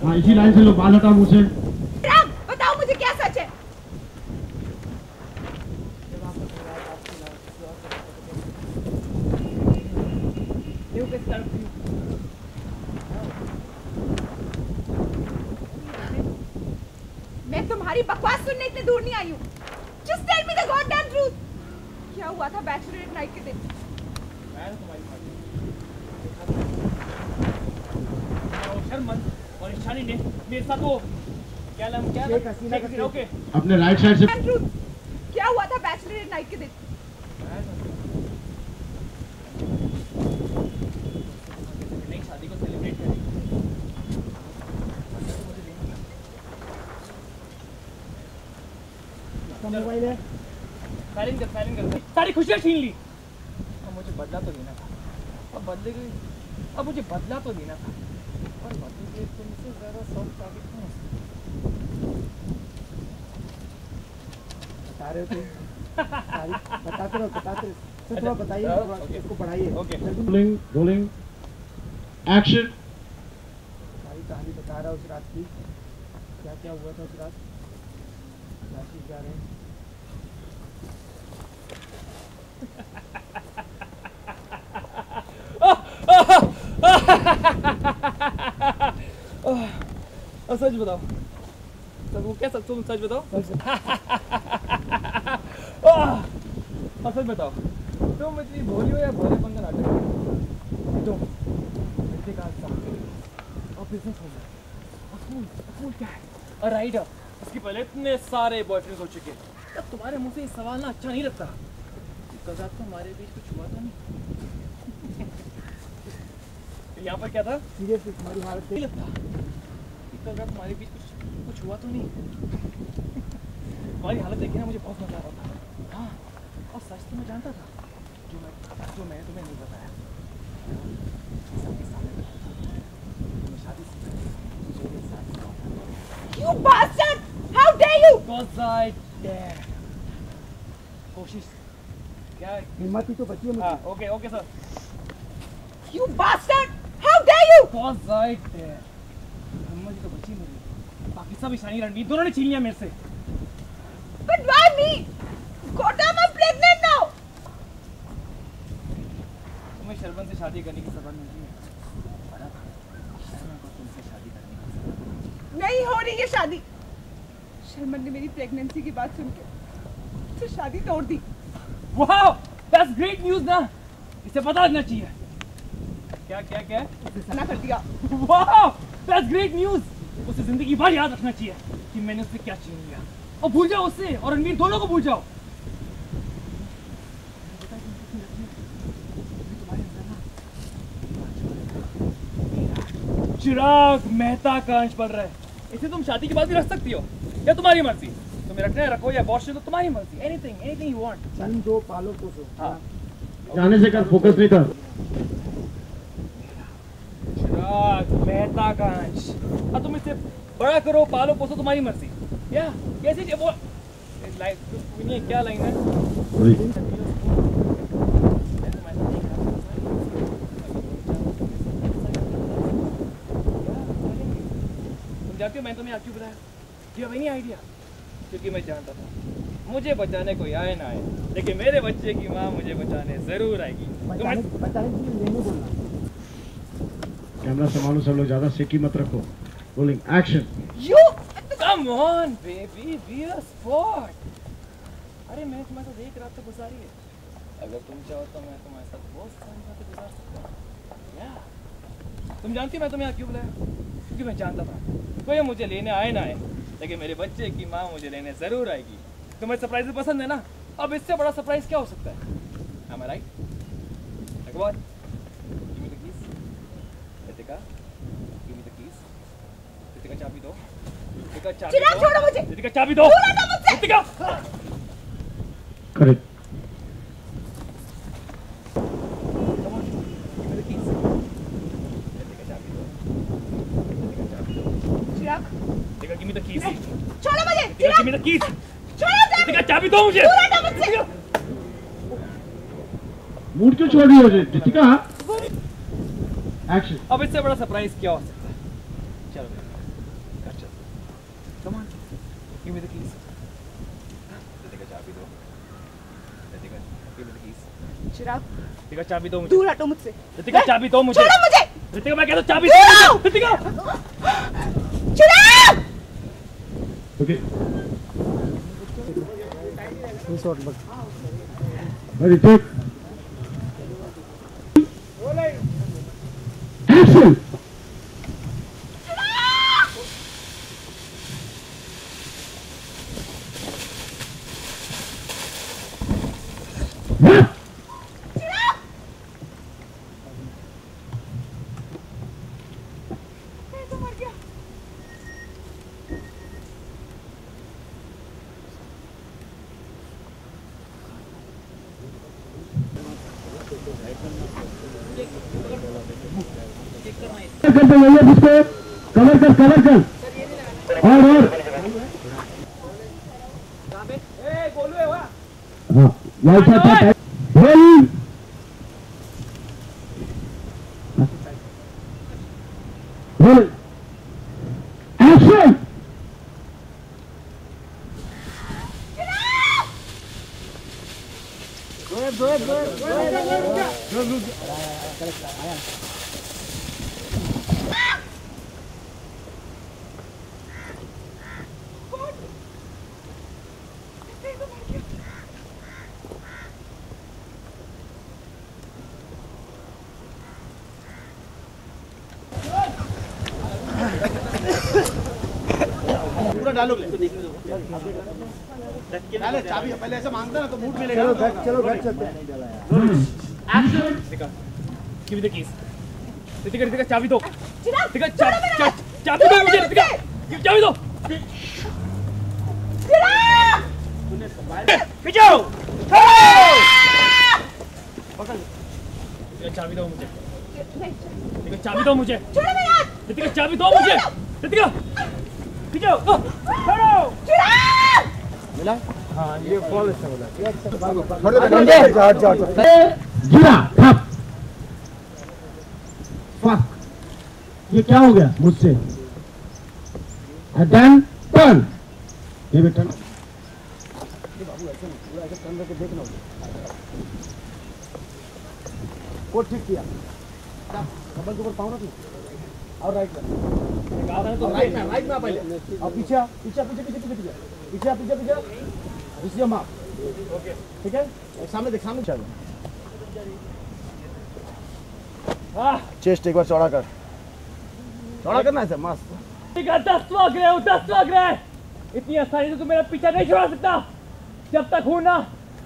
हाँ इसी लाइन से लो, बाल हटाओ मुझसे। बताओ मुझे क्या सच है? मैं तुम्हारी बकवास सुनने इतनी दूर नहीं आई हूँ। Just tell me the goddamn truth. क्या हुआ था बैचलरेट नाइट के दिन? मैं तुम्हारी शर्मन और ईशानी ने मेरे साथ वो ओके अपने राइट साइड से। क्या हुआ था बैचलरेट नाइट के दिन? नई शादी को सेलिब्रेट करेंगे। मोबाइल है, साइलेंट कर सारी खुशियाँ छीन ली। अब मुझे बदला तो लेना था, अब बदले गई, अब मुझे बदला तो लेना था, और बदले गए तुमसे ज़्यादा सॉफ्ट साबित नहीं हो सकता। बता रहे हो तुम, बताते रहो थोड़ा बताइए, इसको पढ़ाइए। Okay rolling action. सारी कहानी बता रहा उस रात की, क्या क्या हुआ था उस रात, राशि जा रहे हैं। सच बताओ, वो क्या सच, तुम सच बताओ। सच बताओ, तुम इतनी भोली हो या भोलेपन का नाटक? तुम और बिजनेस हो गया, स्कूल क्या है? और राइडर, उसके पहले इतने सारे बॉयफ्रेंड्स हो चुके, तब तुम्हारे मुंह से ये सवाल ना अच्छा नहीं लगता। कल रात को हमारे बीच कुछ हुआ था नहीं? यहाँ पर क्या था? सीरियसली तुम्हारी हालत नहीं लगता कल रात हमारे बीच कुछ हुआ तो नहीं? तुम्हारी हालत देखी ना, मुझे बहुत मजा आ रहा था। हाँ, और सच तो मैं जानता था, जो मैं तुम्हें नहीं बताया। You bastard! How dare you? Because I dare. कोशिश क्या? हिम्मत ही तो बची है मुझे। हाँ, okay sir. You bastard! How dare you? Because I dare. हिम्मत ही तो बची मेरी, बाकी सब ईशानी रणवीर दोनों ने छीन लिया मेरे से। But why me? Goddamn, I'm pregnant now. तुम्हें शर्मन से शादी करने की सजा मिलती है। तुमसे शादी करने की नहीं हो रही है शादी। शर्मन ने मेरी प्रेगनेंसी की बात सुन के तो शादी तोड़ दी। Wow, that's great news ना? इसे पता लगना चाहिए। क्या? मना कर दिया। Wow, that's great news. उसे जिंदगी भर याद रखना चाहिए कि मैंने उससे क्या छीन लिया, और भूल जाओ उससे और रणवीर दोनों को भूल जाओ। चिराग मेहता का अंश पड़ रहा है। इसे तुम शादी के बाद भी रख सकती हो, या तुम्हारी मर्जी। तुम्हें रखना है रखो, या अबॉर्शन तो तुम्हारी मर्जी। Anything you want. सन दो पालो तो सो। हाँ, जाने से कर, फोकस नहीं कर। चिराग मेहता का अंश। अब तुम इसे बड़ा करो, पालो पोसो, तुम्हारी मर्जी। या कैसी वो लाइन, क्या लाइन है? जाती हो, मैं तुम्हें आज क्यों बुलाया? Do you have any idea? क्योंकि मैं जानता था मुझे बचाने कोई आए ना आए, लेकिन मेरे बच्चे की माँ मुझे बचाने जरूर आएगी। बताने के लिए लेने बोलना। कैमरा संभालो सब लोग, ज्यादा सेकी मत रखो। Rolling action. You Come on baby, be a sport. अरे मैं तुम्हारे साथ एक रात तो गुजारी है, अगर तुम चाहो तो मैं तुम्हारे साथ बहुत सारी रातें गुजार सकता हूँ। तुम जानती हो मैं तुम्हें यहाँ क्यों बुलाया? क्योंकि मैं जानता था कोई मुझे लेने आए ना आए, लेकिन मेरे बच्चे की माँ मुझे लेने जरूर आएगी। तुम्हें सरप्राइज पसंद है ना? अब इससे बड़ा सरप्राइज क्या हो सकता है? Am I right? Come on. Give me the keys. Ritika, give me the keys. Ritika चाबी दो। रितिका चाबी दो। चिराग छोड़ो मुझे। रितिका चाबी दो। दूर हटो मुझसे। Ritika. Correct. Give me the keys. छोड़ो मुझे। Give me the keys. छोड़ो रितिका चाबी दो मुझे। दूर हटो मुझसे। मूड क्यों छोड़ रही हो रितिका? एक्शन। अब इससे बड़ा सरप्राइज क्या हो सकता है? चलो Give me the keys. Ritika चाबी दो. Ritika give me the keys. चिराग रितिका चाबी दो मुझे. दूर हटो मुझसे. रितिका चाबी दो मुझे. छोड़ो मुझे. रितिका मैं कहता हूँ चाबी दो. रितिका. चिराग. ओके शॉट बस रेडी टेक एक्शन करते भैया जिसको कवर कर और हाँ लाइट रोलिंग रोलिंग एक्शन पूरा डायलॉग ले डाले चाबी पहले ऐसा मांगता ना तो मूड मिलेगा. चलो बैठ चलते हैं. Ritika give me the keys. Ritika चाबी दो. चिराग रितिका चाबी दो मुझे. रितिका चाबी दो. चिराग. पीछे आओ. रितिका चाबी दो मुझे. रितिका चाबी दो मुझे. छोड़ो मेरा हाथ. रितिका चाबी दो मुझे. रितिका पीछे आओ. छोड़ो. चिराग. मिला हाँ ये फॉल अच्छा बोला गिरा ठप फक ये क्या हो गया मुझसे डन टर्न ये बेटा वो ठीक किया कमर के ऊपर पाँव रख लो और राइट में राइट में पहले और पीछे पीछे पीछे पीछे पीछे पीछे पीछे पीछे पीछे माप ओके ठीक है सामने देख सामने चलो चेस्ट एक बार चौड़ा करना है सर मस्त 10वां ग्रह इतनी आसानी से तू मेरा पीछा नहीं छुड़ा सकता. जब तक हूं ना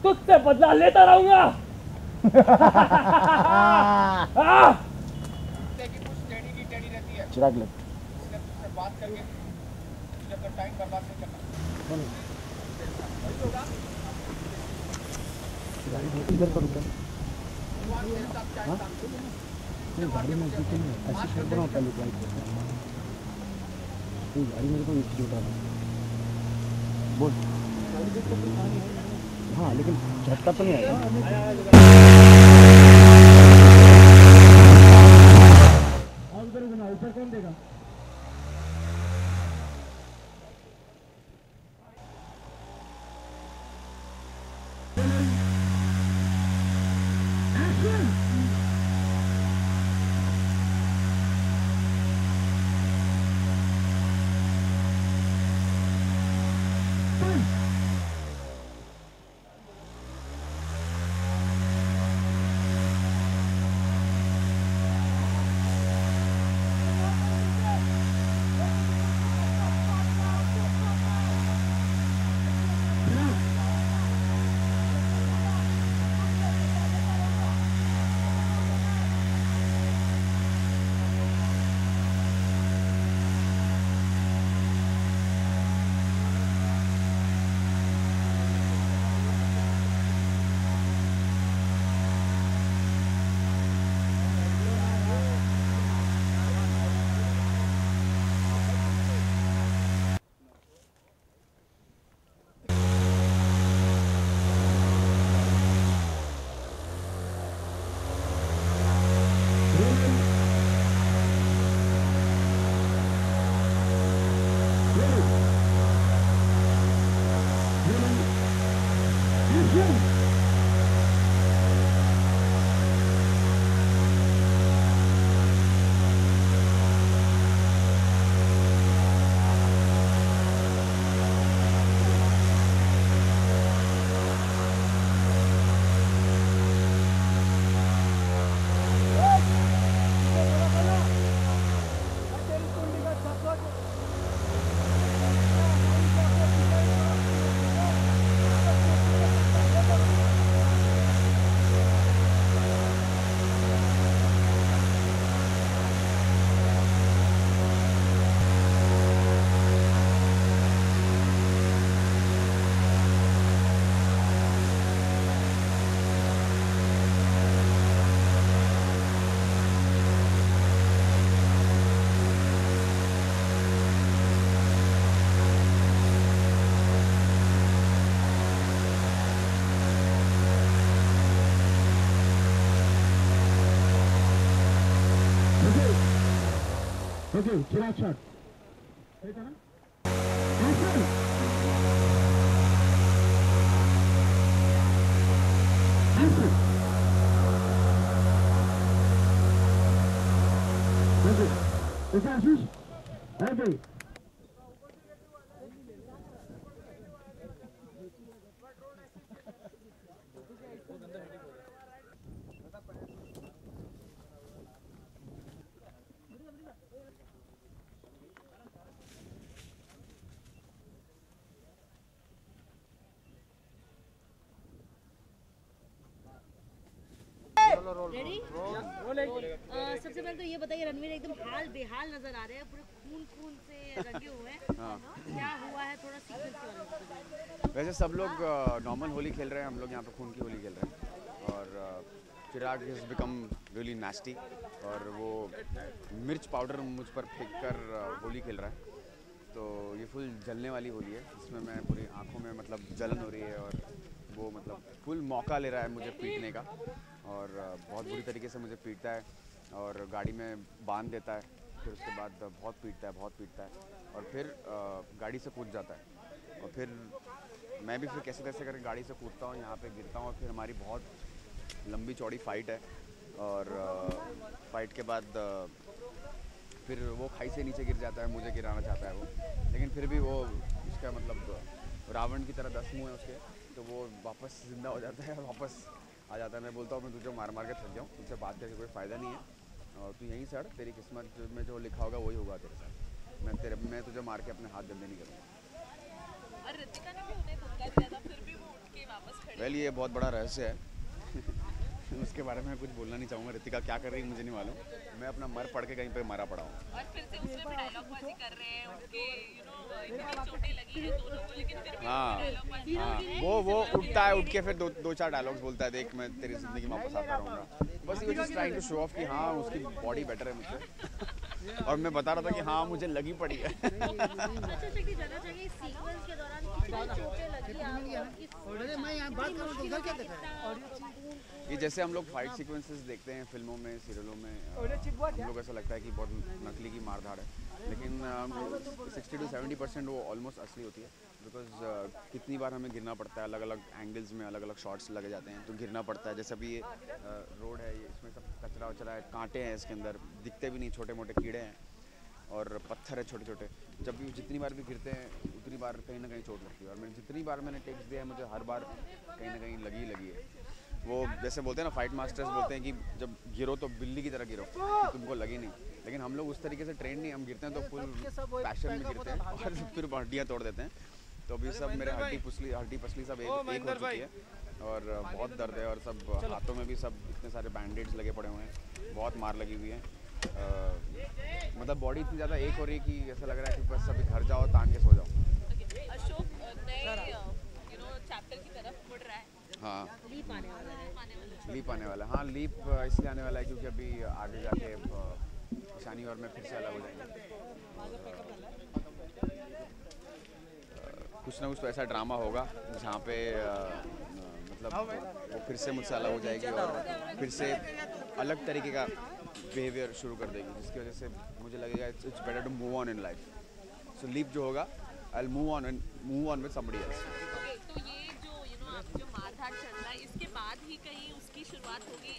तुझसे बदला लेता रहूंगा. चिराग ले बात करके जब टाइम बर्बाद नहीं करना. इधर पर रुका गाड़ी में ऐसे बनाओ पहले लाइट गाड़ी में तो नीचे उठा बोल हाँ लेकिन झटका तो नहीं आएगा ऊपर कौन देगा ओके चिराग शॉट सही था ना एक्शन ओके आशीष ओके रेडी सबसे पहले तो ये बताइए रणवीर एकदम हाल बेहाल नजर आ रहे हैं पूरे खून खून से रंगे हुए हैं क्या हुआ है थोड़ा सीक्वेंस के बारे में बताइए। वैसे सब लोग नॉर्मल होली खेल रहे हैं हम लोग यहाँ पे खून की होली खेल रहे हैं और चिराग हैज़ बिकम रियली नास्टी और वो मिर्च पाउडर मुझ पर फेंक कर होली खेल रहा है तो ये फुल जलने वाली होली है इसमें मैं पूरी आँखों में मतलब जलन हो रही है और वो मतलब फुल मौका ले रहा है मुझे पीटने का और बहुत बुरी तरीके से मुझे पीटता है और गाड़ी में बांध देता है फिर उसके बाद बहुत पीटता है और फिर गाड़ी से कूद जाता है और फिर मैं भी फिर कैसे कैसे करके गाड़ी से कूदता हूँ यहाँ पे गिरता हूँ और फिर हमारी बहुत लंबी चौड़ी फाइट है और फाइट के बाद फिर वो खाई से नीचे गिर जाता है मुझे गिराना चाहता है वो लेकिन फिर भी वो उसका मतलब रावण की तरह 10 मुँह है उसके तो वो वापस जिंदा हो जाता है और वापस आ जाता है मैं बोलता हूँ मैं तुझे मार मार के थक जाऊँ तुझसे बात करके कोई फ़ायदा नहीं है और तू यहीं सड़ तेरी किस्मत में जो लिखा होगा वही होगा तेरे साथ मैं तुझे मार के अपने हाथ गंदे नहीं करूँगा। और रितिका ने भी उन्हें धक्का दिया था फिर भी वो उठ के वापस खड़े। वेल ये बहुत बड़ा रहस्य है उसके बारे में कुछ बोलना नहीं चाहूँगा रितिका क्या कर रही है मुझे नहीं मालूम मैं अपना मर पड़ के कहीं पे मरा पड़ा हूँ और फिर से उसमें भी डायलॉग बाजी कर रहे हैं उनके यू नो इतनी चोटें लगी है दोनों को लेकिन फिर भी डायलॉग बाजी हाँ वो उठता है उठ के फिर दो चार डायलॉग्स बोलता है देख मैं तेरी जिंदगी में वापस आता रहूँगा बस ये just trying to show off कि हाँ उसकी बॉडी बेटर है मुझसे और मैं बता रहा था कि हाँ मुझे लगी पड़ी है अच्छा शक्ति जानना चाहिए सीक्वेंस के दौरान कितनी चोटें लगी आपको मैं यहाँ बात कर रहा हूँ क्या कहते हैं ये जैसे हम लोग फाइट सीक्वेंसेस देखते हैं फिल्मों में सीरियलों में हम लोग ऐसा लगता है कि बहुत नकली की मारधाड़ है लेकिन 60 to 70% वो ऑलमोस्ट असली होती है बिकॉज कितनी बार हमें गिरना पड़ता है अलग अलग एंगल्स में अलग अलग शॉट्स लगे जाते हैं तो गिरना पड़ता है जैसे अभी ये रोड है ये इसमें सब कचरा वचरा है कांटे हैं इसके अंदर दिखते भी नहीं छोटे मोटे कीड़े हैं और पत्थर है छोटे छोटे जब भी जितनी बार भी गिरते हैं उतनी बार कहीं ना कहीं चोट लगती है और मैंने जितनी बार मैंने टेक्स दिया है मुझे हर बार कहीं ना कहीं लगी है वो जैसे बोलते हैं ना फाइट मास्टर्स बोलते हैं कि जब गिरो तो बिल्ली की तरह गिरो कि तुमको लगी नहीं लेकिन हम लोग उस तरीके से ट्रेन नहीं हम गिरते हैं तो फुल पैशन में गिरते हैं और फिर हड्डियाँ तोड़ देते हैं तो अभी सब मेरे हड्डी पसली सब एक हो चुकी है और बहुत दर्द है और सब हाथों में भी सब इतने सारे बैंडेड्स लगे पड़े हुए हैं बहुत मार लगी हुई है मतलब बॉडी इतनी ज़्यादा एक हो रही है कि ऐसा लग रहा है कि बस अभी घर जाओ तान के सो जाओ। अशोक नए यू नो चैप्टर की तरफ मुड़ रहा है हाँ लीप आने वाला है लीप आने वाला है हाँ लीप इसलिए आने वाला है क्योंकि अभी आगे जाके ईशानी और मैं फिर से अलग हो जाएंगे कुछ ना कुछ तो ऐसा ड्रामा होगा जहाँ पे मतलब वो फिर से मुझसे अलग हो जाएगी और फिर से अलग तरीके का बिहेवियर शुरू कर देगी जिसकी वजह से मुझे लगेगा it's better to move on in life so leap जो होगा I will move on with somebody else. तो ये जो यू नो आप जो मारधाड़ चल रहा है इसके बाद ही कहीं उसकी शुरुआत होगी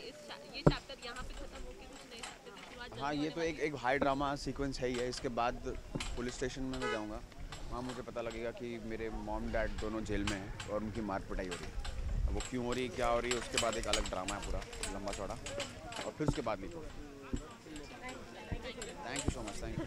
ये चैप्टर यहाँ पे खत्म होगी कुछ नए चैप्टर की शुरुआत। हाँ ये तो एक हाई ड्रामा सीक्वेंस है ही है इसके बाद पुलिस स्टेशन में मैं जाऊँगा वहाँ मुझे पता लगेगा कि मेरे मॉम डैड दोनों जेल में हैं और उनकी मार पिटाई हो रही है वो क्यों हो रही है क्या हो रही है उसके बाद एक अलग ड्रामा है पूरा लंबा चौड़ा और फिर उसके बाद लिखो। Thank you so much thank you.